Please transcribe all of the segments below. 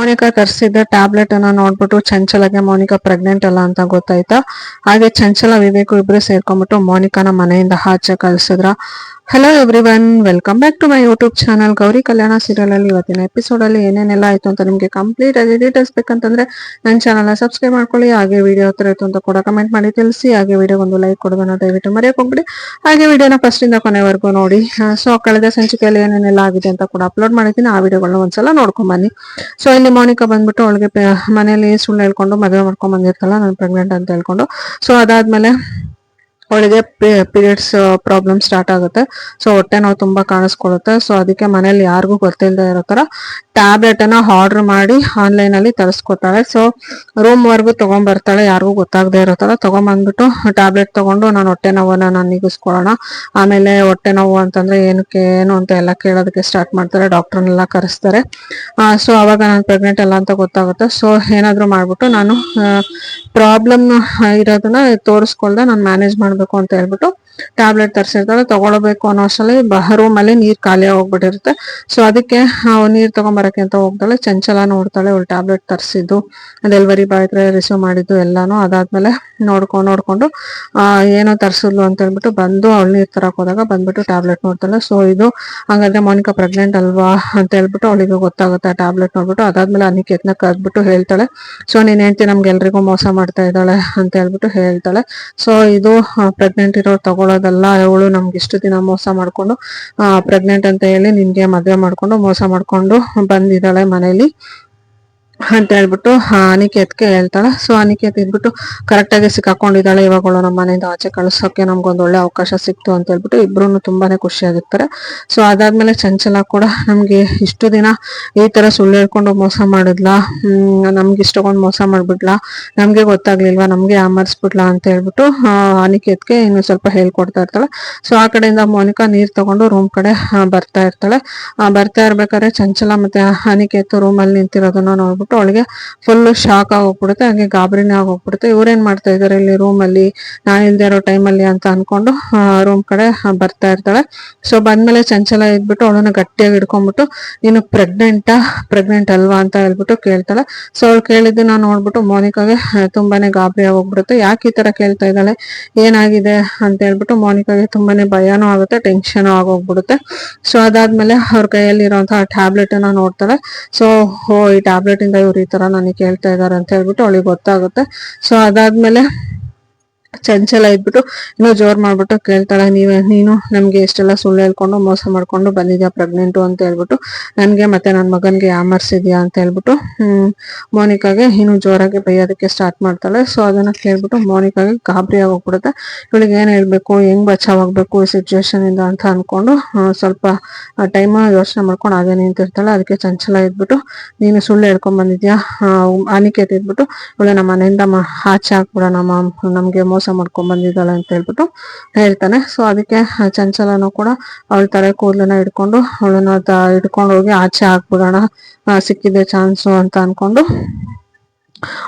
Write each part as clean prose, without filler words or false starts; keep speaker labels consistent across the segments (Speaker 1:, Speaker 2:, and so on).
Speaker 1: Monika ತರಿಸಿದ್ದ tablet ಅನ್ನ ನೋಡ್ಬಿಟ್ಟು ಚಂಚಲಗೆ Monika pregnant ಅಲ್ಲ ಅಂತ ಗೊತ್ತಾಯ್ತಾ. ಹಾಗೆ ಚಂಚಲ ವಿವೇಕು ಇಬ್ರು ಸೇರ್ಕೊಂಡ್ಬಿಟ್ಟು ಮೋನಿಕಾನ ಮನೆಯಿಂದ ಆಚೆ ಕಳ್ಸಿದ್ರ. Hello everyone, welcome back to my YouTube channel. Gowri Kalyana serial ಅಲ್ಲಿ ಇವತ್ತಿನ ಎಪಿಸೋಡ್ ಅಲ್ಲಿ ಏನೇನೆಲ್ಲ ಆಯ್ತು ಅಂತ ನಿಮ್ಗೆ ಕಂಪ್ಲೀಟ್ ಆಗಿ ಡೀಟೇಲ್ಸ್ ಬೇಕಂತಂದ್ರೆ ನನ್ನ ಚಾನಲ್ ನ ಸಬ್ಸ್ಕ್ರೈಬ್ ಮಾಡ್ಕೊಳ್ಳಿ. ಹಾಗೆ ವಿಡಿಯೋ ಹತ್ರ ಇತ್ತು ಅಂತ ಕೂಡ ಕಮೆಂಟ್ ಮಾಡಿ ತಿಳಿಸಿ. ಹಾಗೆ ವಿಡಿಯೋ ಒಂದು ಲೈಕ್ ಕೊಡೋದನ್ನ ದಯವಿಟ್ಟು ಮರೆಯಕ್ಕೆ ಹೋಗ್ಬಿಡಿ. ಹಾಗೆ ವಿಡಿಯೋನ ಫಸ್ಟ್ ಇಂದ ಕೊನೆವರೆಗೂ ನೋಡಿ. ಸೊ ಕಳೆದ ಸಂಚಿಕೆಯಲ್ಲಿ ಏನೇನೆಲ್ಲ ಆಗಿದೆ ಅಂತ ಕೂಡ ಅಪ್ಲೋಡ್ ಮಾಡಿದ್ದೀನಿ. ಆ ವಿಡಿಯೋಗಳನ್ನ ಒಂದ್ಸಲ ನೋಡ್ಕೊಂಡ್ ಬನ್ನಿ. ಸೊ ಇಲ್ಲಿ ಮೋನಿಕಾ ಬಂದ್ಬಿಟ್ಟು ಅವಳಿಗೆ ಮನೇಲಿ ಸುಳ್ಳು ಹೇಳ್ಕೊಂಡು ಮದುವೆ ಮಾಡ್ಕೊಂಡ್ ಬಂದಿರ್ತಲ್ಲ, ನಾನು ಪ್ರೆಗ್ನೆಂಟ್ ಅಂತ ಹೇಳ್ಕೊಂಡು. ಸೊ ಅದಾದ್ಮೇಲೆ ಅವಳಿಗೆ ಪೀರಿಯಡ್ಸ್ ಪ್ರಾಬ್ಲಮ್ ಸ್ಟಾರ್ಟ್ ಆಗುತ್ತೆ. ಸೊ ಹೊಟ್ಟೆ ನೋವು ತುಂಬಾ ಕಾಣಿಸ್ಕೊಳ್ಳುತ್ತೆ. ಸೊ ಅದಕ್ಕೆ ಮನೇಲಿ ಯಾರಿಗೂ ಗೊತ್ತಿಲ್ಲದೆ ಇರೋ ತರ ಟ್ಯಾಬ್ಲೆಟ್ ಅನ್ನ ಆರ್ಡರ್ ಮಾಡಿ ಆನ್ಲೈನ್ ಅಲ್ಲಿ ತರಿಸ್ಕೊತಾಳೆ. ಸೊ ರೂಮ್ ವರ್ಗು ತಗೊಂಡ್ ಬರ್ತಾಳೆ, ಯಾರಿಗೂ ಗೊತ್ತಾಗದೆ ಇರೋ ತರ ತಗೊಂಡ್ಬಂದ್ಬಿಟ್ಟು ಟ್ಯಾಬ್ಲೆಟ್ ತಗೊಂಡು ನಾನು ಹೊಟ್ಟೆ ನೋವನ್ನ ನಾನು ನಿಗಿಸ್ಕೊಳ್ಳೋಣ, ಆಮೇಲೆ ಹೊಟ್ಟೆ ನೋವು ಅಂತಂದ್ರೆ ಏನಕ್ಕೆ ಏನು ಅಂತ ಎಲ್ಲ ಕೇಳೋದಕ್ಕೆ ಸ್ಟಾರ್ಟ್ ಮಾಡ್ತಾರೆ. ಡಾಕ್ಟರ್ನೆಲ್ಲ ಕರೆಸ್ತಾರೆ. ಸೊ ಅವಾಗ ನಾನು ಪ್ರೆಗ್ನೆಂಟ್ ಅಲ್ಲ ಅಂತ ಗೊತ್ತಾಗುತ್ತೆ. ಸೊ ಏನಾದ್ರು ಮಾಡ್ಬಿಟ್ಟು ನಾನು ಪ್ರಾಬ್ಲಮ್ ಇರೋದನ್ನ ತೋರಿಸ್ಕೊಳ್ದೆ ನಾನು ಮ್ಯಾನೇಜ್ ಮಾಡ್ಬೇಕು ಅಂತ ಹೇಳ್ಬಿಟ್ಟು ಟ್ಯಾಬ್ಲೆಟ್ ತರಿಸಿರ್ತಾಳೆ. ತಗೊಳ್ಬೇಕು ಅನ್ನೋ ಅಷ್ಟರಲ್ಲಿ ರೂಮ್ ಅಲ್ಲಿ ನೀರ್ ಖಾಲಿ ಹೋಗ್ಬಿಟ್ಟಿರುತ್ತೆ. ಸೊ ಅದಕ್ಕೆ ನೀರ್ ತಗೊಂಬರಕ್ಕೆ ಅಂತ ಹೋಗ್ತಾಳೆ. ಚಂಚಲ ನೋಡ್ತಾಳೆ ಅವಳು ಟ್ಯಾಬ್ಲೆಟ್ ತರಿಸಿದ್ದು, ಡೆಲಿವರಿ ಬಾಯ್ ಹತ್ರ ರಿಸೀವ್ ಮಾಡಿದ್ದು ಎಲ್ಲಾನು. ಅದಾದ್ಮೇಲೆ ನೋಡ್ಕೊಂಡು ಏನೋ ತರ್ಸಿದ್ಲು ಅಂತ ಹೇಳ್ಬಿಟ್ಟು ಬಂದು ಅವಳು ನೀರ್ ತರಕ್ ಹೋದಾಗ ಬಂದ್ಬಿಟ್ಟು ಟ್ಯಾಬ್ಲೆಟ್ ನೋಡ್ತಾಳೆ. ಸೊ ಇದು ಹಂಗಾದ್ರೆ ಮೋನಿಕಾ ಪ್ರೆಗ್ನೆಂಟ್ ಅಲ್ವಾ ಅಂತ ಹೇಳ್ಬಿಟ್ಟು ಅವಳಿಗೆ ಗೊತ್ತಾಗುತ್ತೆ ಆ ಟ್ಯಾಬ್ಲೆಟ್ ನೋಡ್ಬಿಟ್ಟು. ಅದಾದ್ಮೇಲೆ ಅನಿಕೇತ್ನ ಕರೆದ್ಬಿಟ್ಟು ಹೇಳ್ತಾಳೆ, ಸೊ ನೀನ್ ಹೆಂಡ್ತಿ ನಮ್ಗೆ ಎಲ್ರಿಗೂ ಮೋಸ ಮಾಡ್ತಾ ಇದ್ದಾಳೆ ಅಂತ ಹೇಳ್ಬಿಟ್ಟು ಹೇಳ್ತಾಳೆ. ಸೊ ಇದು ಪ್ರೆಗ್ನೆಂಟ್ ಇರೋರು ತಗೊಳ್ಳೋದಲ್ಲ, ಅವಳು ನಮ್ಗೆ ಇಷ್ಟು ದಿನ ಮೋಸ ಮಾಡ್ಕೊಂಡು ಪ್ರೆಗ್ನೆಂಟ್ ಅಂತ ಹೇಳಿ ನಿನ್ಗೆ ಮದ್ವೆ ಮಾಡ್ಕೊಂಡು ಮೋಸ ಮಾಡ್ಕೊಂಡು ಬಂದಿದ್ದಾಳೆ ಮನೇಲಿ ಅಂತ ಹೇಳ್ಬಿಟ್ಟು ಅನಿಕೇತ್ಗೆ ಹೇಳ್ತಾಳೆ. ಸೊ ಅನಿಕೇತ್ ಇದ್ಬಿಟ್ಟು ಕರೆಕ್ಟ್ ಆಗಿ ಸಿಕ್ಕಾಕೊಂಡಿದ್ದಾಳೆ, ಇವಾಗ ಅವಳು ನಮ್ಮ ಮನೆಯಿಂದ ಆಚೆ ಕಳ್ಸೋಕೆ ನಮ್ಗೊಂದು ಒಳ್ಳೆ ಅವಕಾಶ ಸಿಕ್ತು ಅಂತ ಹೇಳ್ಬಿಟ್ಟು ಇಬ್ರು ತುಂಬಾನೇ ಖುಷಿಯಾಗಿರ್ತಾರೆ. ಸೊ ಅದಾದ್ಮೇಲೆ ಚಂಚಲ ಕೂಡ ನಮ್ಗೆ ಇಷ್ಟು ದಿನ ಈ ತರ ಸುಳ್ಳು ಹೇಳ್ಕೊಂಡು ಮೋಸ ಮಾಡಿದ್ಲಾ, ನಮ್ಗೆ ಇಷ್ಟೊಂದು ಮೋಸ ಮಾಡ್ಬಿಡ್ಲಾ, ನಮ್ಗೆ ಗೊತ್ತಾಗ್ಲಿಲ್ವಾ, ನಮ್ಗೆ ಆಮರ್ಸ್ಬಿಡ್ಲಾ ಅಂತ ಹೇಳ್ಬಿಟ್ಟು ಅನಿಕೇತ್ಗೆ ಇನ್ನು ಸ್ವಲ್ಪ ಹೇಳ್ಕೊಡ್ತಾ ಇರ್ತಾಳೆ. ಸೊ ಆ ಕಡೆಯಿಂದ ಮೋನಿಕಾ ನೀರ್ ತಗೊಂಡು ರೂಮ್ ಕಡೆ ಬರ್ತಾ ಇರ್ತಾಳೆ. ಬರ್ತಾ ಇರ್ಬೇಕಾದ್ರೆ ಚಂಚಲ ಮತ್ತೆ ಅನಿಕೇತ್ ರೂಮ್ ಅಲ್ಲಿ ನಿಂತಿರೋದನ್ನ ನೋಡ್ಬಿಟ್ಟು ಅವಳಿಗೆ ಫುಲ್ ಶಾಕ್ ಆಗೋಗ್ಬಿಡುತ್ತೆ, ಹಾಗೆ ಗಾಬರಿನೇ ಆಗೋಗ್ಬಿಡುತ್ತೆ. ಇವ್ರೇನ್ ಮಾಡ್ತಾ ಇದಾರೆ ಇಲ್ಲಿ ರೂಮ್ ಅಲ್ಲಿ, ನಾನ್ ಇಲ್ದೇ ಇರೋ ಟೈಮ್ ಅಲ್ಲಿ ಅಂತ ಅನ್ಕೊಂಡು ರೂಮ್ ಕಡೆ ಬರ್ತಾ ಇರ್ತಾಳೆ. ಸೊ ಬಂದ್ಮೇಲೆ ಚಂಚಲ ಇದ್ಬಿಟ್ಟು ಅವಳನ್ನ ಗಟ್ಟಿಯಾಗಿ ಹಿಡ್ಕೊಂಡ್ಬಿಟ್ಟು ನೀನು ಪ್ರೆಗ್ನೆಂಟ್ ಅಲ್ವಾ ಅಂತ ಹೇಳ್ಬಿಟ್ಟು ಕೇಳ್ತಾಳೆ. ಸೊ ಅವಳು ಕೇಳಿದ್ದನ್ನ ನೋಡ್ಬಿಟ್ಟು ಮೋನಿಕಾಗೆ ತುಂಬಾನೇ ಗಾಬರಿ ಆಗೋಗ್ಬಿಡುತ್ತೆ. ಯಾಕೆ ಈ ತರ ಕೇಳ್ತಾ ಇದ್ದಾಳೆ, ಏನಾಗಿದೆ ಅಂತ ಹೇಳ್ಬಿಟ್ಟು ಮೋನಿಕಾಗೆ ತುಂಬಾನೇ ಭಯನೂ ಆಗುತ್ತೆ, ಟೆನ್ಷನ್ ಆಗೋಗ್ಬಿಡುತ್ತೆ. ಸೊ ಅದಾದ್ಮೇಲೆ ಅವ್ರ ಕೈಯಲ್ಲಿರುವಂತಹ ಟ್ಯಾಬ್ಲೆಟ್ ಅನ್ನ ನೋಡ್ತಾಳೆ. ಸೊ ಈ ಟ್ಯಾಬ್ಲೆಟ್ ಇಂದ ಇವ್ರು ಈ ತರ ನನಗೆ ಕೇಳ್ತಾ ಇದಾರೆ ಅಂತ ಹೇಳ್ಬಿಟ್ಟು ಅವಳಿಗೆ ಗೊತ್ತಾಗುತ್ತೆ. ಸೊ ಅದಾದ್ಮೇಲೆ ಚಂಚಲ ಇದ್ಬಿಟ್ಟು ಇನ್ನೂ ಜೋರ್ ಮಾಡ್ಬಿಟ್ಟು ಕೇಳ್ತಾಳೆ, ನೀನು ನಮ್ಗೆ ಎಷ್ಟೆಲ್ಲ ಸುಳ್ಳು ಹೇಳ್ಕೊಂಡು ಮೋಸ ಮಾಡ್ಕೊಂಡು ಬಂದಿದ್ಯಾ ಪ್ರೆಗ್ನೆಂಟು ಅಂತ ಹೇಳ್ಬಿಟ್ಟು, ನನ್ಗೆ ಮತ್ತೆ ನನ್ನ ಮಗನ್ಗೆ ಯಾಮರ್ಸಿದ್ಯಾ ಅಂತ ಹೇಳ್ಬಿಟ್ಟು ಮೋನಿಕಾಗೆ ಇನ್ನು ಜೋರಾಗಿ ಬೈಯೋದಕ್ಕೆ ಸ್ಟಾರ್ಟ್ ಮಾಡ್ತಾಳೆ. ಸೊ ಅದನ್ನ ಕೇಳ್ಬಿಟ್ಟು ಮೋನಿಕಾಗೆ ಗಾಬರಿ ಆಗೋಗ್ಬಿಡುತ್ತೆ. ಇವಳಿಗೆ ಏನ್ ಹೇಳ್ಬೇಕು, ಹೆಂಗ್ ಬಚಾವಾಗ್ಬೇಕು ಈ ಸಿಚುವೇಶನ್ ಇಂದ ಅಂತ ಅನ್ಕೊಂಡು ಸ್ವಲ್ಪ ಟೈಮ್ ಯೋಚನೆ ಮಾಡ್ಕೊಂಡು ಹಾಗೆ ನಿಂತಿರ್ತಾಳೆ. ಅದಕ್ಕೆ ಚಂಚಲ ಇದ್ಬಿಟ್ಟು ನೀನು ಸುಳ್ಳು ಹೇಳ್ಕೊಂಡ್ ಬಂದಿದ್ಯಾ, ಅನಿಕೇತ್ ಇದ್ಬಿಟ್ಟು ಇವಳು ನಮ್ಮ ಮನೆಯಿಂದ ಆಚೆ ಹಾಕ್ಬಿಡೋಣ, ನಮ್ಗೆ ಮೋಸ ಮಾಡ್ಕೊಂಡ್ ಬಂದಿದ್ದಾಳೆ ಅಂತ ಹೇಳ್ಬಿಟ್ಟು ಹೇಳ್ತಾನೆ. ಸೊ ಅದಕ್ಕೆ ಚಂಚಲನು ಕೂಡ ಅವಳ ತಲೆ ಕೂದಲನ್ನ ಹಿಡ್ಕೊಂಡು ಅವಳನ್ನ ಹಿಡ್ಕೊಂಡು ಹೋಗಿ ಆಚೆ ಹಾಕ್ಬಿಡೋಣ, ಸಿಕ್ಕಿದೆ ಚಾನ್ಸು ಅಂತ ಅನ್ಕೊಂಡು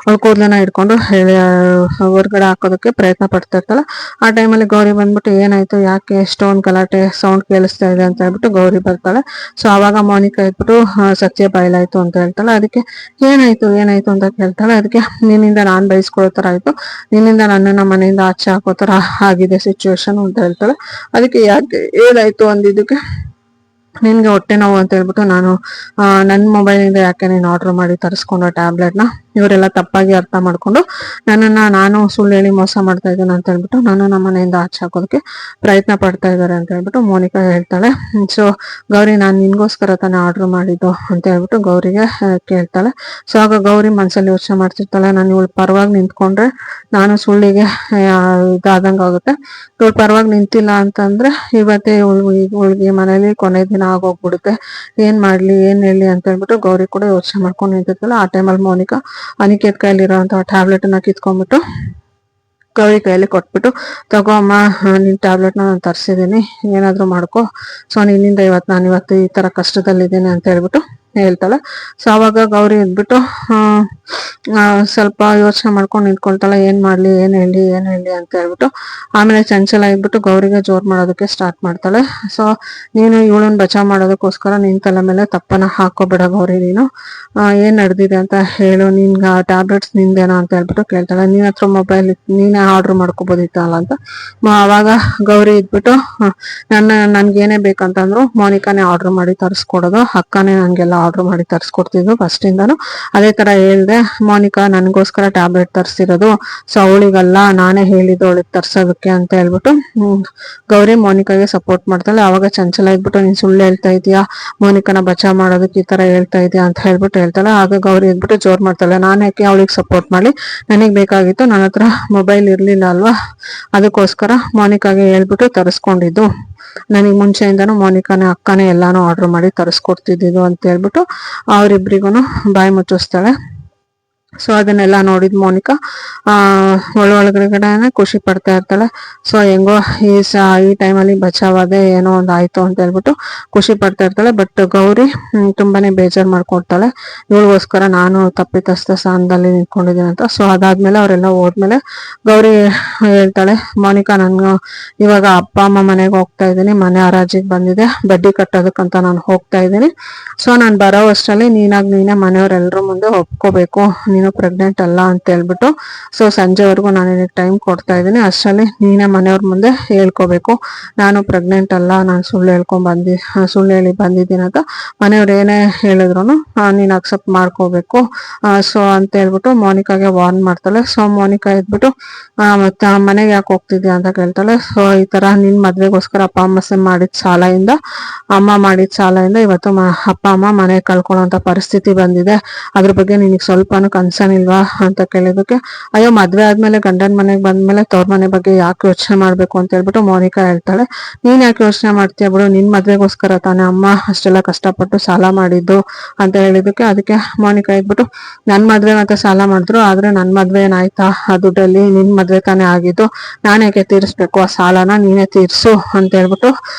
Speaker 1: ಅವಳ ಕೂದಲನ್ನ ಹಿಡ್ಕೊಂಡು ಹೊರಗಡೆ ಹಾಕೋದಕ್ಕೆ ಪ್ರಯತ್ನ ಪಡ್ತಾ ಇರ್ತಾಳೆ. ಆ ಟೈಮಲ್ಲಿ ಗೌರಿ ಬಂದ್ಬಿಟ್ಟು ಏನಾಯ್ತು, ಯಾಕೆ ಎಷ್ಟೊಂದು ಗಲಾಟೆ ಸೌಂಡ್ ಕೇಳಿಸ್ತಾ ಇದೆ ಅಂತ ಹೇಳ್ಬಿಟ್ಟು ಗೌರಿ ಬರ್ತಾಳೆ. ಸೊ ಅವಾಗ ಮೋನಿಕಾ ಇದ್ಬಿಟ್ಟು ಸತ್ಯ ಬಯಲಾಯ್ತು ಅಂತ ಹೇಳ್ತಾಳೆ. ಅದಕ್ಕೆ ಏನಾಯ್ತು ಅಂತ ಕೇಳ್ತಾಳೆ. ಅದಕ್ಕೆ ನಿನ್ನಿಂದ ನಾನ್ ಬಯಸ್ಕೊಳ್ಳೋ ತರ ಆಯ್ತು, ನಿನ್ನಿಂದ ನನ್ನನ್ನ ಮನೆಯಿಂದ ಆಚೆ ಹಾಕೋ ತರ ಆಗಿದೆ ಸಿಚುವೇಶನ್ ಅಂತ ಹೇಳ್ತಾಳೆ. ಅದಕ್ಕೆ ಯಾಕೆ ಏನಾಯ್ತು ಅಂದಿದ್ದಕ್ಕೆ ನಿನ್ಗೆ ಹೊಟ್ಟೆ ನೋವು ಅಂತ ಹೇಳ್ಬಿಟ್ಟು ನಾನು ನನ್ನ ಮೊಬೈಲಿಂದ ಯಾಕೆ ನೀನು ಆರ್ಡರ್ ಮಾಡಿ ತರಿಸ್ಕೊಂಡು ಟ್ಯಾಬ್ಲೆಟ್ನ, ಇವರೆಲ್ಲ ತಪ್ಪಾಗಿ ಅರ್ಥ ಮಾಡ್ಕೊಂಡು ನಾನು ಸುಳ್ಳು ಹೇಳಿ ಮೋಸ ಮಾಡ್ತಾ ಇದ್ದೇನೆ ಅಂತ ಹೇಳ್ಬಿಟ್ಟು ನಾನು ನಮ್ಮ ಮನೆಯಿಂದ ಆಚೆ ಹಾಕೋದಕ್ಕೆ ಪ್ರಯತ್ನ ಪಡ್ತಾ ಇದ್ದಾರೆ ಅಂತ ಹೇಳ್ಬಿಟ್ಟು ಮೋನಿಕಾ ಹೇಳ್ತಾಳೆ. ಸೊ ಗೌರಿ ನಾನು ನಿನ್ಗೋಸ್ಕರ ತಾನೇ ಆರ್ಡರ್ ಮಾಡಿದ್ದು ಅಂತ ಹೇಳ್ಬಿಟ್ಟು ಗೌರಿಗೆ ಕೇಳ್ತಾಳೆ. ಸೊ ಆಗ ಗೌರಿ ಮನ್ಸಲ್ಲಿ ಯೋಚನೆ ಮಾಡ್ತಿರ್ತಾಳೆ, ನಾನು ಇವಳು ಪರವಾಗಿ ನಿಂತ್ಕೊಂಡ್ರೆ ನಾನು ಸುಳ್ಳಿಗೆ ಇದಾದಂಗ ಆಗುತ್ತೆ, ಇವಳು ಪರವಾಗಿ ನಿಂತಿಲ್ಲ ಅಂತಂದ್ರೆ ಇವತ್ತೇ ಇವಳಿಗೆ ಮನೇಲಿ ಕೊನೆ ದಿನ ಆಗೋಗ್ಬಿಡುತ್ತೆ, ಏನ್ ಮಾಡ್ಲಿ ಏನ್ ಹೇಳಿ ಅಂತ ಹೇಳ್ಬಿಟ್ಟು ಗೌರಿ ಕೂಡ ಯೋಚನೆ ಮಾಡ್ಕೊಂಡು ನಿಂತಿರ್ತಾಳೆ. ಆ ಟೈಮಲ್ಲಿ ಮೋನಿಕಾ ಅನಿಕೇತ್ ಕೈಲಿರೋಂತಹ ಟ್ಯಾಬ್ಲೆಟ್ ಅನ್ನ ಕಿತ್ಕೊಂಡ್ಬಿಟ್ಟು ಗೌರಿ ಕೈಯಲ್ಲಿ ಕೊಟ್ಬಿಟ್ಟು ತಗೋ ಅಮ್ಮ, ನಿನ್ ಟ್ಯಾಬ್ಲೆಟ್ನ ನಾನು ತರಿಸಿದ್ದೀನಿ, ಏನಾದ್ರು ಮಾಡ್ಕೊ, ಸೊ ನಿನ್ನಿಂದ ನಾನು ಇವತ್ತು ಈ ತರ ಕಷ್ಟದಲ್ಲಿದ್ದೀನಿ ಅಂತ ಹೇಳ್ಬಿಟ್ಟು ಹೇಳ್ತಾಳೆ. ಸೊ ಅವಾಗ ಗೌರಿ ಇದ್ಬಿಟ್ಟು ಸ್ವಲ್ಪ ಯೋಚನೆ ಮಾಡ್ಕೊಂಡು ನಿಂತ್ಕೊಳ್ತಾಳೆ, ಏನ್ ಮಾಡ್ಲಿ ಏನ್ ಹೇಳಿ ಅಂತ ಹೇಳ್ಬಿಟ್ಟು. ಆಮೇಲೆ ಚಂಚಲ ಇದ್ಬಿಟ್ಟು ಗೌರಿಗೆ ಜೋರ್ ಮಾಡೋದಕ್ಕೆ ಸ್ಟಾರ್ಟ್ ಮಾಡ್ತಾಳೆ. ಸೊ ನೀನು ಇವಳನ್ನ ಬಚಾವ್ ಮಾಡೋದಕ್ಕೋಸ್ಕರ ನಿನ್ ತಲೆ ಮೇಲೆ ತಪ್ಪನ ಹಾಕೋಬೇಡ ಗೌರಿ, ನೀನು ಏನ್ ನಡೆದಿದೆ ಅಂತ ಹೇಳು, ನಿನ್ಗ ಟ್ಯಾಬ್ಲೆಟ್ಸ್ ನಿಂದೇನಾ ಅಂತ ಹೇಳ್ಬಿಟ್ಟು ಕೇಳ್ತಾಳೆ. ನಿನ್ ಹತ್ರ ಮೊಬೈಲ್ ನೀನೇ ಆರ್ಡರ್ ಮಾಡ್ಕೋಬೋದಿತ್ತಲ್ಲ ಅಂತ. ಅವಾಗ ಗೌರಿ ಇದ್ಬಿಟ್ಟು ನನ್ಗೇನೇ ಬೇಕಂತಂದ್ರು ಮೋನಿಕಾನೇ ಆರ್ಡರ್ ಮಾಡಿ ತರಿಸ್ಕೊಡೋದು, ಅಕ್ಕನೇ ನನ್ಗೆಲ್ಲ ಆರ್ಡರ್ ಮಾಡಿ ತರಿಸ್ಕೊಡ್ತಿದ್ರು ಫಸ್ಟ್ ಇಂದಾನು. ಅದೇ ತರ ಹೇಳ್ದೆ, ಮೋನಿಕಾ ನನ್ಗೋಸ್ಕರ ಟ್ಯಾಬ್ಲೆಟ್ ತರಿಸಿರೋದು, ಸೊ ಅವಳಿಗಲ್ಲ ನಾನೇ ಹೇಳಿದ್ದು ಅವಳಿಗೆ ತರ್ಸೋದಕ್ಕೆ ಅಂತ ಹೇಳ್ಬಿಟ್ಟು ಗೌರಿ ಮೋನಿಕಾಗೆ ಸಪೋರ್ಟ್ ಮಾಡ್ತಾಳೆ. ಅವಾಗ ಚಂಚಲ ಇದ್ಬಿಟ್ಟು ನೀನ್ ಸುಳ್ಳು ಹೇಳ್ತಾ ಇದೀಯಾ, ಮೋನಿಕಾನ ಬಚಾವ್ ಮಾಡೋದಕ್ಕೆ ಈ ತರ ಹೇಳ್ತಾ ಇದೀಯಾ ಅಂತ ಹೇಳ್ಬಿಟ್ಟು ಹೇಳ್ತಾಳೆ. ಆಗ ಗೌರಿ ಇದ್ಬಿಟ್ಟು ಜೋರ್ ಮಾಡ್ತಾಳೆ, ನಾನು ಯಾಕೆ ಅವಳಿಗೆ ಸಪೋರ್ಟ್ ಮಾಡಿ, ನನಗ್ ಬೇಕಾಗಿತ್ತು, ನನ್ನ ಹತ್ರ ಮೊಬೈಲ್ ಇರ್ಲಿಲ್ಲ ಅಲ್ವಾ, ಅದಕ್ಕೋಸ್ಕರ ಮೋನಿಕಾಗೆ ಹೇಳ್ಬಿಟ್ಟು ತರಿಸ್ಕೊಂಡಿದ್ದು, ನನಗ್ ಮುಂಚೆಯಿಂದಾನು ಮೋನಿಕಾನೇ ಅಕ್ಕನೇ ಎಲ್ಲಾನು ಆರ್ಡರ್ ಮಾಡಿ ತರಿಸ್ಕೊಡ್ತಿದ್ದು ಅಂತ ಹೇಳ್ಬಿಟ್ಟು ಅವ್ರಿಬ್ರಿಗೂ ಬಾಯಿ ಮುಚ್ಚಿಸ್ತಾಳೆ. ಸೊ ಅದನ್ನೆಲ್ಲ ನೋಡಿದ್ ಮೋನಿಕಾ ಒಳಗಡೆನೆ ಖುಷಿ ಪಡ್ತಾ ಇರ್ತಾಳೆ. ಸೊ ಹೆಂಗೋ ಈ ಟೈಮಲ್ಲಿ ಬಚಾವಾದೆ, ಏನೋ ಒಂದು ಆಯ್ತು ಅಂತ ಹೇಳ್ಬಿಟ್ಟು ಖುಷಿ ಪಡ್ತಾ ಇರ್ತಾಳೆ. ಬಟ್ ಗೌರಿ ತುಂಬಾನೇ ಬೇಜಾರ್ ಮಾಡ್ಕೊಡ್ತಾಳೆ, ಇವಳಿಗೋಸ್ಕರ ನಾನು ತಪ್ಪಿತಸ್ಥ ಸ್ಥಾನದಲ್ಲಿ ನಿಂತ್ಕೊಂಡಿದ್ದೀನಿ ಅಂತ. ಸೊ ಅದಾದ್ಮೇಲೆ ಅವರೆಲ್ಲ ಹೋದ್ಮೇಲೆ ಗೌರಿ ಹೇಳ್ತಾಳೆ, ಮೋನಿಕಾ ನಾನು ಇವಾಗ ಅಪ್ಪ ಅಮ್ಮ ಮನೆಗೆ ಹೋಗ್ತಾ ಇದ್ದೀನಿ, ಮನೆ ಹರಾಜಿಗೆ ಬಂದಿದೆ, ಬಡ್ಡಿ ಕಟ್ಟೋದಕ್ಕಂತ ನಾನು ಹೋಗ್ತಾ ಇದ್ದೀನಿ. ಸೊ ನಾನು ಬರೋ ಅಷ್ಟರಲ್ಲಿ ನೀನೇ ಮನೆಯವರೆಲ್ಲರೂ ಮುಂದೆ ಒಪ್ಕೋಬೇಕು, ನೀನು ಪ್ರೆಗ್ನೆಂಟ್ ಅಲ್ಲ ಅಂತ ಹೇಳ್ಬಿಟ್ಟು. ಸೊ ಸಂಜೆವರೆಗೂ ನಾನು ನಿನಗೆ ಟೈಮ್ ಕೊಡ್ತಾ ಇದ್ದೀನಿ, ಅಷ್ಟರಲ್ಲಿ ನೀನೇ ಮನೆಯವ್ರ ಮುಂದೆ ಹೇಳ್ಕೋಬೇಕು, ನಾನು ಪ್ರೆಗ್ನೆಂಟ್ ಅಲ್ಲ, ನಾನು ಸುಳ್ಳು ಹೇಳಿ ಬಂದಿದ್ದೀನಿ ಅಂತ ಮನೆಯವ್ರು ಏನೇ ಹೇಳಿದ್ರು ನೀನು ಅಕ್ಸೆಪ್ಟ್ ಮಾಡ್ಕೋಬೇಕು. ಸೊ ಅಂತ ಹೇಳ್ಬಿಟ್ಟು ಮೋನಿಕಾಗೆ ವಾರ್ನ್ ಮಾಡ್ತಾಳೆ. ಸೊ ಮೋನಿಕಾ ಇದ್ಬಿಟ್ಟು ಮತ್ತೆ ಮನೆಗೆ ಯಾಕೆ ಹೋಗ್ತಿದ್ಯಾ ಅಂತ ಕೇಳ್ತಾಳೆ. ಸೊ ಈ ತರ ನಿನ್ ಮದ್ವೆಗೋಸ್ಕರ ಅಪ್ಪ ಅಮ್ಮ ಮಾಡಿದ ಸಾಲದಿಂದ ಇವತ್ತು ಅಪ್ಪ ಅಮ್ಮ ಮನೆ ಕಳ್ಕೊಳ್ಳೋಂತ ಪರಿಸ್ಥಿತಿ ಬಂದಿದೆ, ಅದ್ರ ಬಗ್ಗೆ ನಿನಗೆ ಸ್ವಲ್ಪನೂ ಕನ್ಸರ್ನ್ ಇಲ್ವಾ ಅಂತ ಕೇಳಿದಕ್ಕೆ, ಅಯ್ಯೋ ಮದ್ವೆ ಆದ್ಮೇಲೆ ಗಂಡನ ಮನೆಗೆ ಬಂದ್ಮೇಲೆ ತವ್ರ ಮನೆ ಬಗ್ಗೆ ಯಾಕೆ ಯೋಚನೆ ಮಾಡ್ಬೇಕು ಅಂತ ಹೇಳ್ಬಿಟ್ಟು ಮೋನಿಕಾ ಹೇಳ್ತಾಳೆ. ನೀನ್ ಯಾಕೆ ಯೋಚನೆ ಮಾಡ್ತೀಯ ಬಿಡು, ನಿನ್ ಮದ್ವೆಗೋಸ್ಕರ ತಾನೇ ಅಮ್ಮ ಅಷ್ಟೆಲ್ಲ ಕಷ್ಟಪಟ್ಟು ಸಾಲ ಮಾಡಿದ್ದು ಅಂತ ಹೇಳಿದಕ್ಕೆ, ಅದಕ್ಕೆ ಮೋನಿಕಾ ಇದ್ಬಿಟ್ಟು ನನ್ ಮದ್ವೆ ಮತ್ತೆ ಸಾಲ ಮಾಡಿದ್ರು, ಆದ್ರೆ ನನ್ ಮದ್ವೆ ಏನಾಯ್ತಾ ಆ ದುಡ್ಡಲ್ಲಿ, ನಿನ್ ಮದ್ವೆ ತಾನೇ ಆಗಿದ್ದು, ನಾನು ಯಾಕೆ ತೀರಿಸ್ಬೇಕು ಆ ಸಾಲನ, ನೀನೇ ತೀರ್ಸು ಅಂತ ಹೇಳ್ಬಿಟ್ಟು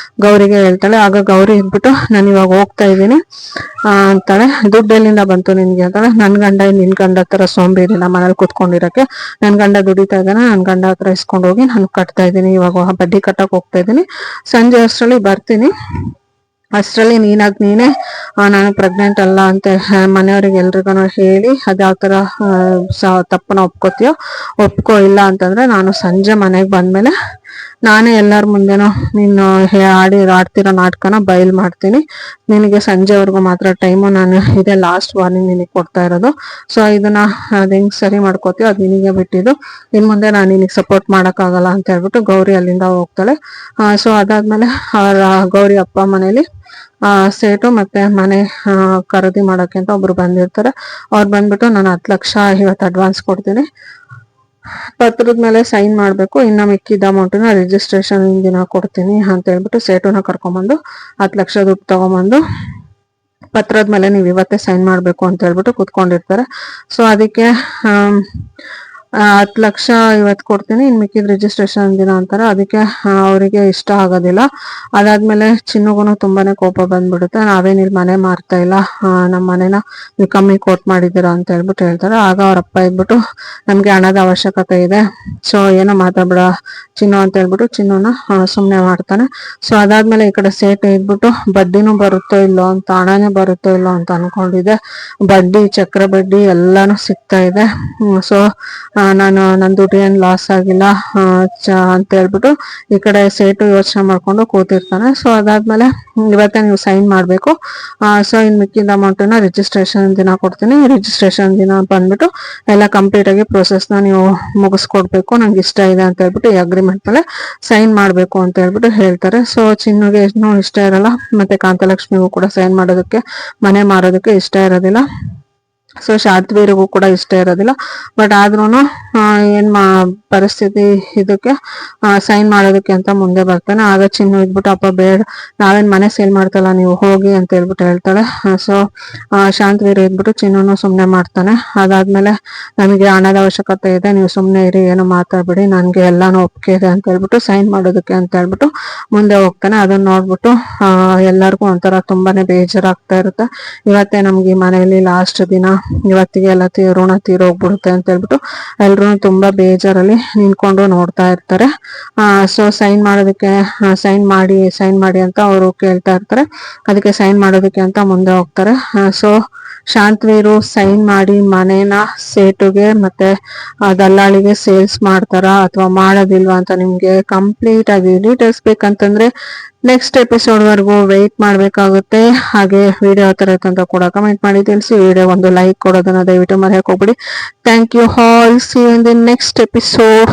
Speaker 1: ಗೌರಿಗೆ ಹೇಳ್ತಾಳೆ. ಆಗ ಗೌರಿ ಇದ್ಬಿಟ್ಟು ನಾನು ಇವಾಗ ಹೋಗ್ತಾ ಇದ್ದೀನಿ ಅಂತಾಳೆ. ದುಡ್ಡು ಎಲ್ಲಿಂದ ಬಂತು ನಿನ್ಗೆ ಅಂತಾಳೆ. ನನ್ ಗಂಡ ನಿನ್ ಗಂಡ ಹತ್ರ ಸೋಂಬೇರಿ, ನಮ್ಮ ಮನೇಲಿ ಕುತ್ಕೊಂಡಿರಕ್ಕೆ, ನನ್ ಗಂಡ ದುಡಿತಾ ಇದ್ದಾನೆ, ನನ್ ಗಂಡ ಹತ್ರ ಇಸ್ಕೊಂಡು ಹೋಗಿ ನಾನು ಕಟ್ತಾ ಇದ್ದೀನಿ, ಇವಾಗ ಬಡ್ಡಿ ಕಟ್ಟಕ್ ಹೋಗ್ತಾ ಇದ್ದೀನಿ, ಸಂಜೆ ಅಷ್ಟರಲ್ಲಿ ಬರ್ತೀನಿ, ಅಷ್ಟರಲ್ಲಿ ನೀನೇ ನಾನು ಪ್ರೆಗ್ನೆಂಟ್ ಅಲ್ಲ ಅಂತ ಮನೆಯವ್ರಿಗೆ ಎಲ್ರಿಗೂ ಹೇಳಿ ಅದ್ಯಾವ ತರ ತಪ್ಪನ ಒಪ್ಕೋತೀಯೋ ಒಪ್ಕೋ, ಇಲ್ಲ ಅಂತಂದ್ರೆ ನಾನು ಸಂಜೆ ಮನೆಗೆ ಬಂದ್ಮೇಲೆ ನಾನೇ ಎಲ್ಲರ ಮುಂದೆನೋ ನೀನು ಆಡ್ತಿರೋ ನಾಟಕನ ಬಯಲ್ ಮಾಡ್ತೀನಿ, ನಿನಗೆ ಸಂಜೆವರೆಗೂ ಮಾತ್ರ ಟೈಮು, ನಾನು ಇದೇ ಲಾಸ್ಟ್ ವಾರ್ನಿಂಗ್ ನಿನಗೆ ಕೊಡ್ತಾ ಇರೋದು. ಸೊ ಇದನ್ನ ಅದ್ ಹೆಂಗ್ ಸರಿ ಮಾಡ್ಕೋತೀಯೋ ಅದು ನಿನಗೆ ಬಿಟ್ಟಿದ್ದು, ಇನ್ ಮುಂದೆ ನಾನು ನಿನಗೆ ಸಪೋರ್ಟ್ ಮಾಡಕ್ಕಾಗಲ್ಲ ಅಂತ ಹೇಳ್ಬಿಟ್ಟು ಗೌರಿ ಅಲ್ಲಿಂದ ಹೋಗ್ತಾಳೆ. ಸೊ ಅದಾದ್ಮೇಲೆ ಅವರ ಗೌರಿ ಅಪ್ಪ ಮನೇಲಿ ಸೇಟು ಮತ್ತೆ ಮನೆ ಖರೀದಿ ಮಾಡಕ್ಕೆ ಅಂತ ಒಬ್ರು ಬಂದಿರ್ತಾರೆ. ಅವ್ರು ಬಂದ್ಬಿಟ್ಟು ನಾನು 10 ಲಕ್ಷ ಇವತ್ತು ಅಡ್ವಾನ್ಸ್ ಕೊಡ್ತೀನಿ, ಪತ್ರದ ಮೇಲೆ ಸೈನ್ ಮಾಡ್ಬೇಕು, ಇನ್ನ ಮಿಕ್ಕಿದ ಅಮೌಂಟ್ನ ರಿಜಿಸ್ಟ್ರೇಷನ್ ದಿನ ಕೊಡ್ತೀನಿ ಅಂತ ಹೇಳ್ಬಿಟ್ಟು ಸೇಟುನ ಕರ್ಕೊಂಬಂದು 10 ಲಕ್ಷ ದುಡ್ಡು ತಗೊಂಬಂದು ಪತ್ರದ ಮೇಲೆ ನೀವು ಇವತ್ತೇ ಸೈನ್ ಮಾಡ್ಬೇಕು ಅಂತ ಹೇಳ್ಬಿಟ್ಟು ಕುತ್ಕೊಂಡಿರ್ತಾರೆ. ಸೊ ಅದಕ್ಕೆ 10 ಲಕ್ಷ ಇವತ್ತು ಕೊಡ್ತೀನಿ, ಇನ್ ಮಿಕ್ಕಿದ ರಿಜಿಸ್ಟ್ರೇಷನ್ ದಿನ ಅಂತಾರೆ. ಅದಕ್ಕೆ ಅವರಿಗೆ ಇಷ್ಟ ಆಗೋದಿಲ್ಲ. ಅದಾದ್ಮೇಲೆ ಚಿನ್ನುಗೂ ತುಂಬಾನೇ ಕೋಪ ಬಂದ್ಬಿಡುತ್ತೆ, ನಾವೇನಿಲ್ ಮನೆ ಮಾರ್ತಾ ಇಲ್ಲ, ನಮ್ಮ ಮನೆನ ನೀವು ಕಮ್ಮಿ ಕೋಟ್ ಮಾಡಿದ್ದೀರಾ ಅಂತ ಹೇಳ್ಬಿಟ್ಟು ಹೇಳ್ತಾರೆ. ಆಗ ಅವ್ರಪ್ಪ ಇದ್ಬಿಟ್ಟು ನಮ್ಗೆ ಹಣದ ಅವಶ್ಯಕತೆ ಇದೆ, ಸೊ ಏನೋ ಮಾತಾಡ್ಬಿಡ ಚಿನ್ನು ಅಂತ ಹೇಳ್ಬಿಟ್ಟು ಚಿನ್ನುನ ಸುಮ್ನೆ ಮಾಡ್ತಾನೆ. ಸೊ ಅದಾದ್ಮೇಲೆ ಈ ಕಡೆ ಸೇಟ್ ಇದ್ಬಿಟ್ಟು ಬಡ್ಡಿನೂ ಬರುತ್ತೋ ಇಲ್ಲೋ ಅಂತ, ಹಣನೇ ಬರುತ್ತೋ ಇಲ್ಲೋ ಅಂತ ಅನ್ಕೊಂಡಿದೆ, ಬಡ್ಡಿ ಚಕ್ರ ಬಡ್ಡಿ ಎಲ್ಲಾನು ಸಿಗ್ತಾ ಇದೆ. ಸೊ ನನ್ನ ದುಡ್ಡು ಏನ್ ಲಾಸ್ ಆಗಿಲ್ಲ ಅಂತ ಹೇಳ್ಬಿಟ್ಟು ಈ ಕಡೆ ಸೇಟು ಯೋಚನೆ ಮಾಡ್ಕೊಂಡು ಕೂತಿರ್ತಾನೆ. ಸೊ ಅದಾದ್ಮೇಲೆ ಇವತ್ತೇ ನೀವು ಸೈನ್ ಮಾಡ್ಬೇಕು, ಸೊ ಇನ್ ಮಿಕ್ಕಿದ ಅಮೌಂಟನ್ನ ರಿಜಿಸ್ಟ್ರೇಷನ್ ದಿನ ಕೊಡ್ತೀನಿ, ರಿಜಿಸ್ಟ್ರೇಷನ್ ದಿನ ಬಂದ್ಬಿಟ್ಟು ಎಲ್ಲ ಕಂಪ್ಲೀಟ್ ಆಗಿ ಪ್ರೊಸೆಸ್ನ ನೀವು ಮುಗಿಸ್ಕೊಡ್ಬೇಕು, ನಂಗೆ ಇಷ್ಟ ಇದೆ ಅಂತ ಹೇಳ್ಬಿಟ್ಟು ಈ ಅಗ್ರಿಮೆಂಟ್ ಮೇಲೆ ಸೈನ್ ಮಾಡ್ಬೇಕು ಅಂತ ಹೇಳ್ಬಿಟ್ಟು ಹೇಳ್ತಾರೆ. ಸೊ ಚಿನ್ನುಗೆ ಏನು ಇಷ್ಟ ಇರಲ್ಲ, ಮತ್ತೆ ಕಾಂತಲಕ್ಷ್ಮಿಗೂ ಕೂಡ ಸೈನ್ ಮಾಡೋದಕ್ಕೆ ಮನೆ ಮಾರೋದಕ್ಕೆ ಇಷ್ಟ ಇರೋದಿಲ್ಲ, ಸೊ ಶಾಂತವೀರಿಗೂ ಕೂಡ ಇಷ್ಟ ಇರೋದಿಲ್ಲ. ಬಟ್ ಆದ್ರೂ ಏನ್ ಪರಿಸ್ಥಿತಿ ಇದಕ್ಕೆ ಸೈನ್ ಮಾಡೋದಕ್ಕೆ ಅಂತ ಮುಂದೆ ಬರ್ತಾನೆ. ಆಗ ಚಿನ್ನು ಇದ್ಬಿಟ್ಟು ಅಪ್ಪ ಬೇಡ, ನಾವೇನ್ ಮನೆ ಸೇಲ್ ಮಾಡ್ತಲ್ಲ, ನೀವು ಹೋಗಿ ಅಂತ ಹೇಳ್ಬಿಟ್ಟು ಹೇಳ್ತಾಳೆ. ಸೊ ಶಾಂತವೀರ್ ಇದ್ಬಿಟ್ಟು ಚಿನ್ನೂನು ಸುಮ್ನೆ ಮಾಡ್ತಾನೆ. ಅದಾದ್ಮೇಲೆ ನಮಗೆ ಹಣದ ಅವಶ್ಯಕತೆ ಇದೆ, ನೀವು ಸುಮ್ನೆ ಇರಿ, ಏನು ಮಾತಾಡ್ಬಿಡಿ, ನನ್ಗೆ ಎಲ್ಲಾನು ಒಪ್ಪಿಗೆ ಇದೆ ಅಂತ ಹೇಳ್ಬಿಟ್ಟು ಸೈನ್ ಮಾಡೋದಕ್ಕೆ ಅಂತ ಹೇಳ್ಬಿಟ್ಟು ಮುಂದೆ ಹೋಗ್ತಾನೆ. ಅದನ್ನ ನೋಡ್ಬಿಟ್ಟು ಎಲ್ಲರಿಗೂ ಒಂಥರ ತುಂಬಾನೇ ಬೇಜಾರಾಗ್ತಾ ಇರುತ್ತೆ. ಇವತ್ತೇ ನಮ್ಗೆ ಈ ಮನೆಯಲ್ಲಿ ಲಾಸ್ಟ್ ದಿನ, ಇವತ್ತಿಗೆ ಎಲ್ಲ ಋಣ ತೀರೋಗ್ಬಿಡುತ್ತೆ ಅಂತ ಹೇಳ್ಬಿಟ್ಟು ಎಲ್ರು ತುಂಬಾ ಬೇಜಾರಲ್ಲಿ ನಿಂತ್ಕೊಂಡು ನೋಡ್ತಾ ಇರ್ತಾರೆ. ಸೊ ಸೈನ್ ಮಾಡೋದಕ್ಕೆ ಸೈನ್ ಮಾಡಿ ಅಂತ ಅವರು ಕೇಳ್ತಾ ಇರ್ತಾರೆ. ಅದಕ್ಕೆ ಸೈನ್ ಮಾಡೋದಕ್ಕೆ ಅಂತ ಮುಂದೆ ಹೋಗ್ತಾರೆ. ಸೊ ಶಾಂತವೀರು ಸೈನ್ ಮಾಡಿ ಮನೇನ ಸೇಟುಗೆ ಮತ್ತೆ ದಲ್ಲಾಳಿಗೆ ಸೇಲ್ಸ್ ಮಾಡ್ತಾರ ಅಥವಾ ಮಾಡೋದಿಲ್ವಾ ಅಂತ ನಿಮ್ಗೆ ಕಂಪ್ಲೀಟ್ ಆಗಿ ಡೀಟೇಲ್ಸ್ ಬೇಕಂತಂದ್ರೆ ನೆಕ್ಸ್ಟ್ ಎಪಿಸೋಡ್ ವರೆಗೂ ವೆಯ್ಟ್ ಮಾಡ್ಬೇಕಾಗುತ್ತೆ. ಹಾಗೆ ವಿಡಿಯೋ ಯಾವ ತರ ಅಂತ ಕೂಡ ಕಮೆಂಟ್ ಮಾಡಿ ತಿಳಿಸಿ. ವಿಡಿಯೋ ಒಂದು ಲೈಕ್ ಕೊಡೋದನ್ನ ದಯವಿಟ್ಟು ಮರೆಯಕ್ಕೆ ಹೋಗ್ಬಿಡಿ. Thank you all. See you in the next episode.